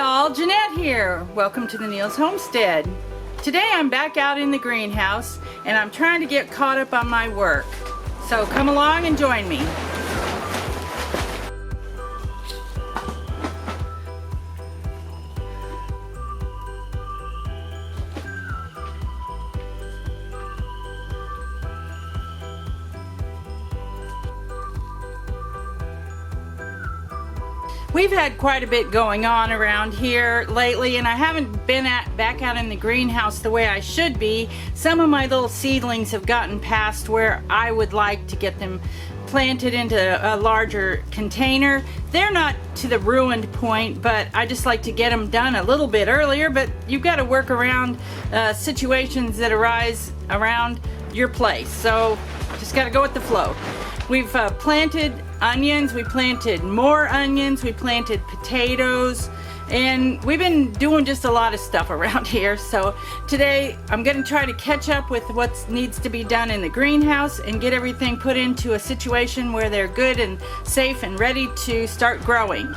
all, Jeanette here. Welcome to the Neil's Homestead. Today I'm back out in the greenhouse and I'm trying to get caught up on my work. So come along and join me. We've had quite a bit going on around here lately, and I haven't been back out in the greenhouse the way I should be. Some of my little seedlings have gotten past where I would like to get them planted into a larger container. They're not to the ruined point, but I just like to get them done a little bit earlier. But you've got to work around situations that arise around your place, so just got to go with the flow. We've planted onions, we planted more onions, we planted potatoes, and we've been doing just a lot of stuff around here. So today I'm going to try to catch up with what needs to be done in the greenhouse and get everything put into a situation where they're good and safe and ready to start growing.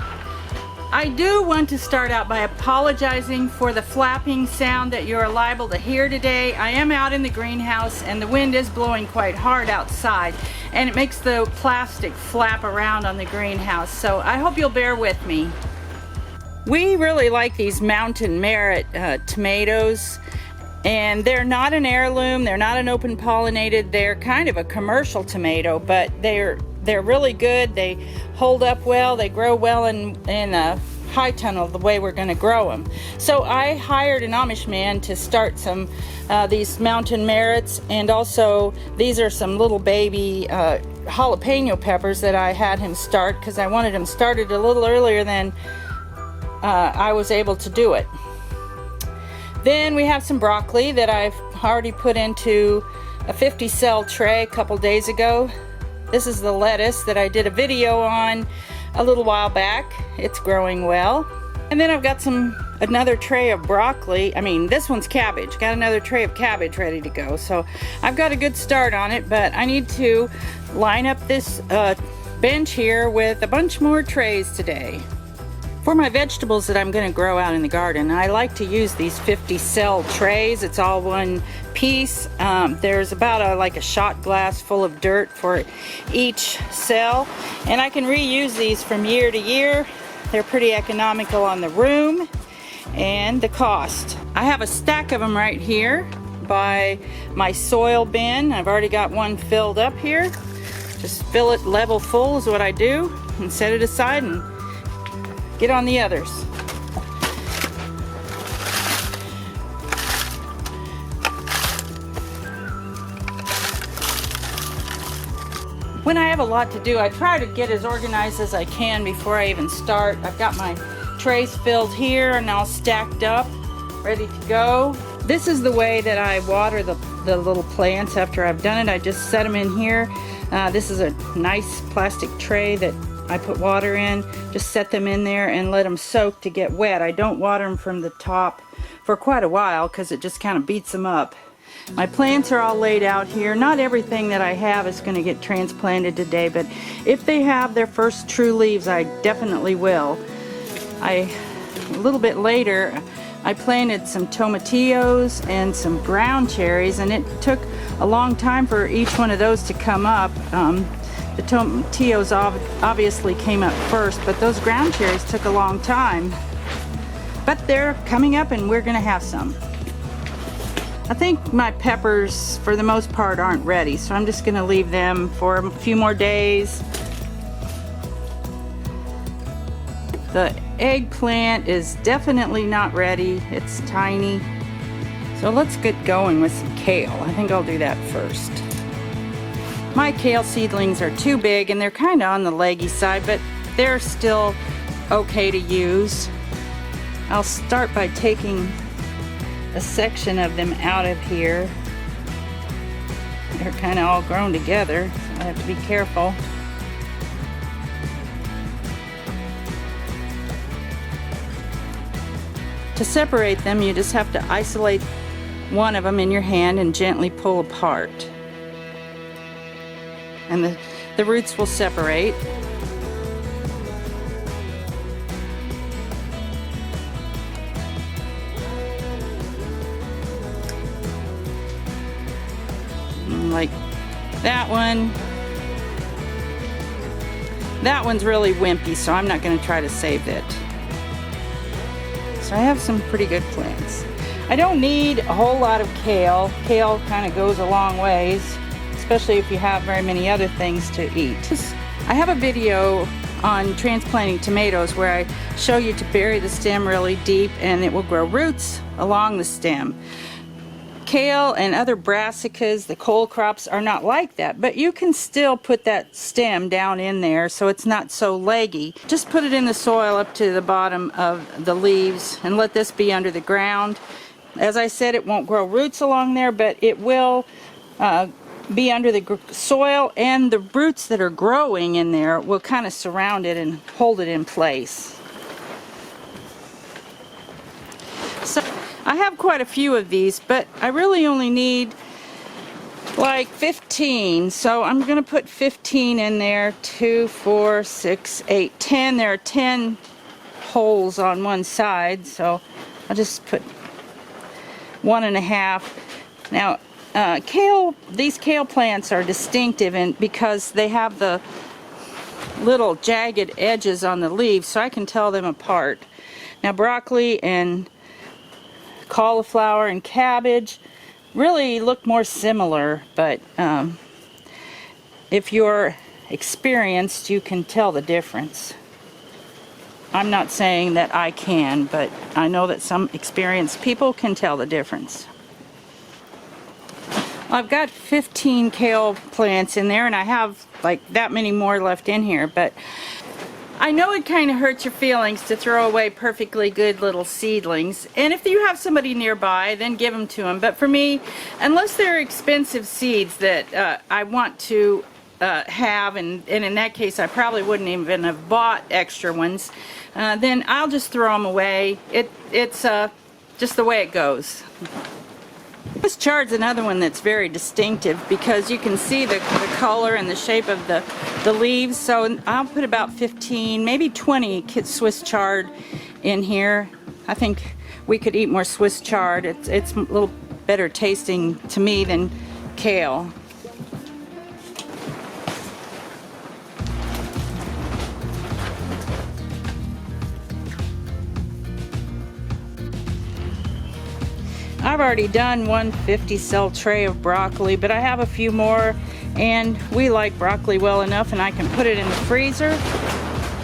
I do want to start out by apologizing for the flapping sound that you're liable to hear today. I am out in the greenhouse and the wind is blowing quite hard outside, and it makes the plastic flap around on the greenhouse, so I hope you'll bear with me. We really like these Mountain Merit tomatoes, and they're not an heirloom, they're not an open pollinated, they're kind of a commercial tomato, but they're really good. They hold up well, they grow well in a high tunnel the way we're going to grow them. So I hired an Amish man to start some these Mountain Merits, and also these are some little baby jalapeno peppers that I had him start because I wanted him started a little earlier than I was able to do it. Then we have some broccoli that I've already put into a 50 cell tray a couple days ago. This is the lettuce that I did a video on a little while back. It's growing well. And then I've got another tray of broccoli. This one's cabbage. Got another tray of cabbage ready to go. So I've got a good start on it, but I need to line up this bench here with a bunch more trays today. For my vegetables that I'm going to grow out in the garden, I like to use these 50 cell trays. It's all one piece. There's about like a shot glass full of dirt for each cell, and I can reuse these from year to year. They're pretty economical on the room and the cost. I have a stack of them right here by my soil bin. I've already got one filled up here. Just fill it level full is what I do, and set it aside and get on the others. When I have a lot to do, I try to get as organized as I can before I even start. I've got my trays filled here and all stacked up, ready to go. This is the way that I water the little plants after I've done it. I just set them in here. This is a nice plastic tray that I put water in, just set them in there and let them soak to get wet. I don't water them from the top for quite a while because it just kind of beats them up. My plants are all laid out here. Not everything that I have is going to get transplanted today, but if they have their first true leaves, I definitely will. A little bit later, I planted some tomatillos and some ground cherries, and it took a long time for each one of those to come up. The tomatillos obviously came up first, but those ground cherries took a long time. But they're coming up and we're gonna have some. I think my peppers, for the most part, aren't ready, so I'm just gonna leave them for a few more days. The eggplant is definitely not ready. It's tiny. So let's get going with some kale. I think I'll do that first. My kale seedlings are too big and they're kind of on the leggy side, but they're still okay to use. I'll start by taking a section of them out of here. They're kind of all grown together, so I have to be careful. To separate them, you just have to isolate one of them in your hand and gently pull apart. And the roots will separate. That one's really wimpy, so I'm not going to try to save it. So I have some pretty good plants. I don't need a whole lot of kale. Kale kind of goes a long ways, especially if you have very many other things to eat. I have a video on transplanting tomatoes where I show you to bury the stem really deep and it will grow roots along the stem. Kale and other brassicas, the cole crops, are not like that, but you can still put that stem down in there so it's not so leggy. Just put it in the soil up to the bottom of the leaves and let this be under the ground. As I said, it won't grow roots along there, but it will be under the soil, and the roots that are growing in there will kind of surround it and hold it in place. So I have quite a few of these, but I really only need like 15, so I'm going to put 15 in there. 2, 4, 6, 8, 10. There are 10 holes on one side, so I'll just put 1.5. Now these kale plants are distinctive because they have the little jagged edges on the leaves, so I can tell them apart. Now broccoli and cauliflower and cabbage really look more similar, but if you're experienced, you can tell the difference. I'm not saying that I can, but I know that some experienced people can tell the difference. I've got 15 kale plants in there, and I have like that many more left in here, but I know it kind of hurts your feelings to throw away perfectly good little seedlings, and if you have somebody nearby, then give them to them. But for me, unless they're expensive seeds that I want to have, and in that case I probably wouldn't even have bought extra ones, then I'll just throw them away. It's just the way it goes. This chard's another one that's very distinctive because you can see the color and the shape of the leaves. So I'll put about 15, maybe 20 Swiss chard in here. I think we could eat more Swiss chard. It's a little better tasting to me than kale. I've already done one 50-cell tray of broccoli, but I have a few more, and we like broccoli well enough, and I can put it in the freezer.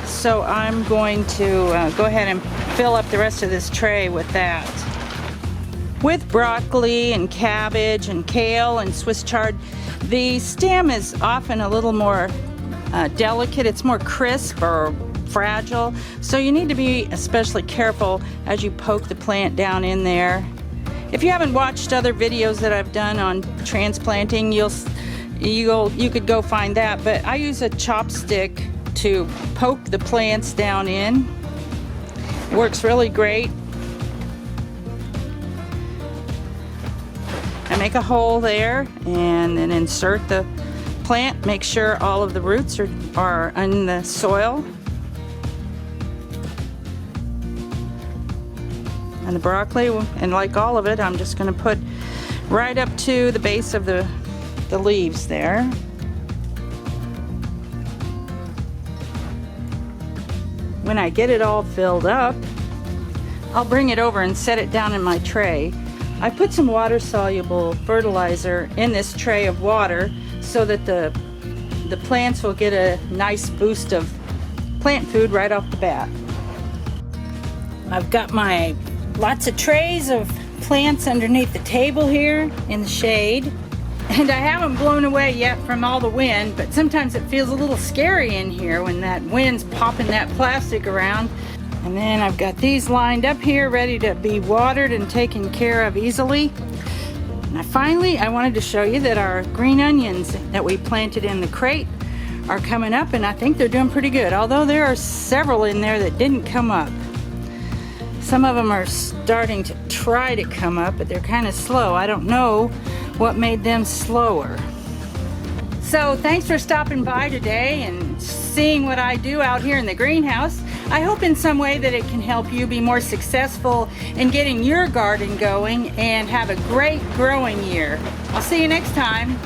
So I'm going to go ahead and fill up the rest of this tray with that. With broccoli and cabbage and kale and Swiss chard, the stem is often a little more delicate. It's more crisp or fragile, so you need to be especially careful as you poke the plant down in there. If you haven't watched other videos that I've done on transplanting, you could go find that, but I use a chopstick to poke the plants down in. It works really great. I make a hole there and then insert the plant. Make sure all of the roots are in the soil. And the broccoli, and like all of it, I'm just going to put right up to the base of the leaves there. When I get it all filled up, I'll bring it over and set it down in my tray. I put some water-soluble fertilizer in this tray of water so that the plants will get a nice boost of plant food right off the bat. I've got my lots of trays of plants underneath the table here in the shade, and I haven't blown away yet from all the wind, but sometimes it feels a little scary in here when that wind's popping that plastic around. And then I've got these lined up here ready to be watered and taken care of easily. And finally, I wanted to show you that our green onions that we planted in the crate are coming up, and I think they're doing pretty good, although there are several in there that didn't come up. Some of them are starting to try to come up, but they're kind of slow. I don't know what made them slower. So thanks for stopping by today and seeing what I do out here in the greenhouse. I hope in some way that it can help you be more successful in getting your garden going and have a great growing year. I'll see you next time.